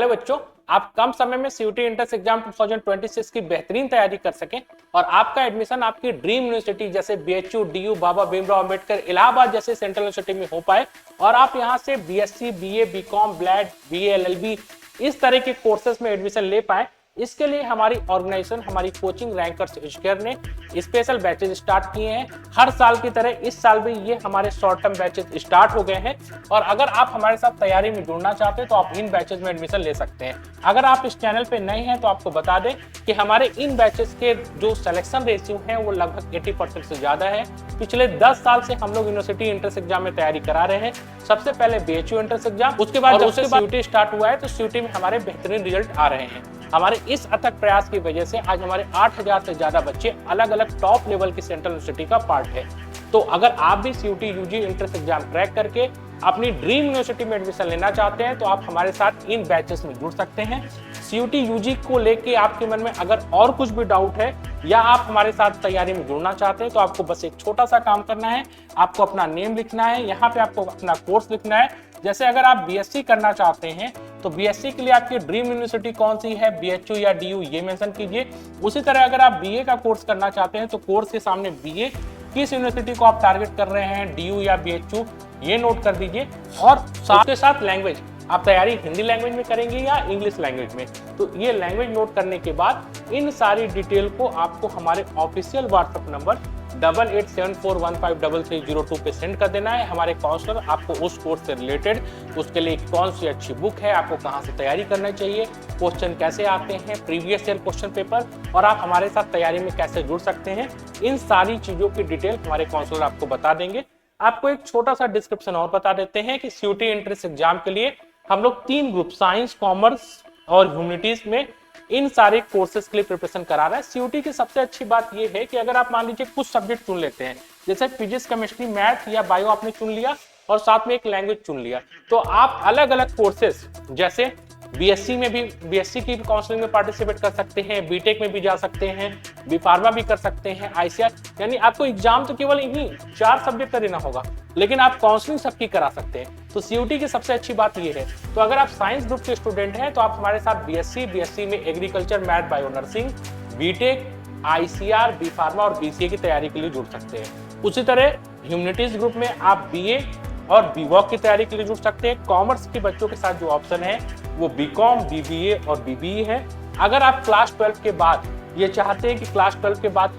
Hello बच्चों, आप कम समय में सीयूटी एंट्रेंस एग्जाम 2026 की बेहतरीन तैयारी कर सकें और आपका एडमिशन आपकी ड्रीम यूनिवर्सिटी जैसे बीएचयू, डीयू, बाबा भीमराव अंबेडकर, इलाहाबाद जैसे सेंट्रल यूनिवर्सिटी में हो पाए और आप यहां से बीएससी, बीए, बीकॉम, ब्लैड, बीए, एलएलबी इस तरह के कोर्सेज में एडमिशन ले पाए। इसके लिए हमारी ऑर्गेनाइजेशन, हमारी कोचिंग रैंकर्स एजुकेयर ने स्पेशल बैचेज स्टार्ट किए हैं। हर साल की तरह इस साल भी ये हमारे शॉर्ट टर्म बैचेज स्टार्ट हो गए हैं और अगर आप हमारे साथ तैयारी में जुड़ना चाहते हैं तो आप इन बैचेज में एडमिशन ले सकते हैं। अगर आप इस चैनल पे नए हैं तो आपको बता दें कि हमारे इन बैचेज के जो सिलेक्शन रेशियो हैं वो लगभग 80% से ज्यादा है। पिछले 10 साल से हम लोग यूनिवर्सिटी एंट्रेंस एग्जाम में तैयारी करा रहे हैं। सबसे पहले बीएचयू एंट्रेंस एग्जाम, उसके बाद जब से सीयूटी स्टार्ट हुआ है तो सीयूटी में हमारे बेहतरीन रिजल्ट आ रहे हैं। हमारे इस अथक प्रयास की वजह से आज हमारे 8000 से ज्यादा बच्चे अलग अलग टॉप लेवल की सेंट्रल यूनिवर्सिटी का पार्ट है। तो अगर आप भी CUET UG entrance exam crack करके अपनी ड्रीम यूनिवर्सिटी में एडमिशन लेना चाहते हैं तो आप हमारे साथ इन बैचेस में जुड़ सकते हैं। सीयूटी यूजी को लेके आपके मन में अगर और कुछ भी डाउट है या आप हमारे साथ तैयारी में जुड़ना चाहते हैं तो आपको बस एक छोटा सा काम करना है। आपको अपना नेम लिखना है, यहाँ पे आपको अपना कोर्स लिखना है। जैसे अगर आप बीएससी करना चाहते हैं तो बीएससी के लिए आपकी ड्रीम यूनिवर्सिटी कौन सी है, बीएचयू या डीयू, ये मेंशन कीजिए। उसी तरह अगर आप बीए का कोर्स करना चाहते हैं तो कोर्स के सामने बीए, किस यूनिवर्सिटी को आप टारगेट कर रहे हैं, डीयू या बीएचयू, ये नोट कर दीजिए। और साथ के साथ लैंग्वेज, आप तैयारी हिंदी लैंग्वेज में करेंगे या इंग्लिश लैंग्वेज में, तो ये लैंग्वेज नोट करने के बाद इन सारी डिटेल को आपको हमारे ऑफिशियल व्हाट्सएप नंबर 8874153302 पे सेंड कर देना है। हमारे काउंसलर आपको उस कोर्स से रिलेटेड, उसके लिए कौन सी अच्छी बुक है, आपको कहाँ से तैयारी करना चाहिए, क्वेश्चन कैसे आते हैं, प्रीवियस ईयर क्वेश्चन पेपर, और आप हमारे साथ तैयारी में कैसे जुड़ सकते हैं, इन सारी चीजों की डिटेल हमारे काउंसलर आपको बता देंगे। आपको एक छोटा सा डिस्क्रिप्शन और बता देते हैं कि सीयूटी एंट्रेंस एग्जाम के लिए हम लोग 3 ग्रुप, साइंस, कॉमर्स और ह्यूमैनिटीज में इन सारे कोर्सेज के लिए प्रिपरेशन करा रहा है। सीयूटी की सबसे अच्छी बात यह है कि अगर आप मान लीजिए कुछ सब्जेक्ट चुन लेते हैं, जैसे फिजिक्स, केमिस्ट्री, मैथ या बायो आपने चुन लिया और साथ में एक लैंग्वेज चुन लिया, तो आप अलग अलग कोर्सेज जैसे बीएससी में भी, बीएससी की काउंसलिंग में पार्टिसिपेट कर सकते हैं, बीटेक में भी जा सकते हैं, बी फार्मा भी कर सकते हैं, आईसीआर, यानी आपको एग्जाम तो केवल इन्हीं 4 सब्जेक्ट का देना होगा लेकिन आप काउंसलिंग सबकी करा सकते हैं। तो सीयूटी की सबसे अच्छी बात ये है। तो अगर आप साइंस ग्रुप के स्टूडेंट हैं तो आप हमारे साथ बीएससी में agriculture, math, bio nursing, BTech, ICAR, B pharma और बीसीए की तैयारी के लिए जुड़ सकते हैं। उसी तरह ह्यूमैनिटीज ग्रुप में आप बीए और बीवॉक की तैयारी के लिए जुड़ सकते हैं। कॉमर्स के बच्चों के साथ जो ऑप्शन है वो बीकॉम, बीबीए और बीबीई है। अगर आप क्लास 12 के बाद ये चाहते हैं कि क्लास 12 के बाद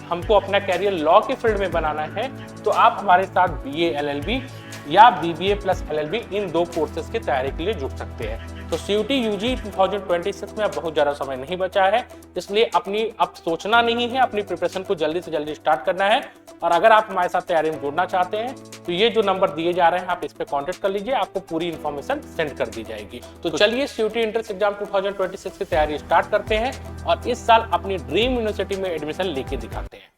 हमको अपना कैरियर लॉ के फील्ड में बनाना है तो आप हमारे साथ बीए, एलएलबी या बीबीए प्लस एलएलबी, इन 2 कोर्सेज की तैयारी के लिए जुड़ सकते हैं। तो सीयूटी यूजी 2026 में अब बहुत ज़्यादा समय नहीं बचा है, इसलिए अब सोचना नहीं है, अपनी प्रिपरेशन को जल्दी से जल्दी स्टार्ट करना है। और अगर आप हमारे साथ तैयारी में जुड़ना चाहते हैं तो ये जो नंबर दिए जा रहे हैं आप इस पर कॉन्टेक्ट कर लीजिए, आपको पूरी इन्फॉर्मेशन सेंड कर दी जाएगी। तो चलिए सीयूटी एंट्रेंस एग्जाम 2026 की तैयारी स्टार्ट करते हैं और इस साल अपनी ड्रीम यूनिवर्सिटी में एडमिशन लेके दिखाते हैं।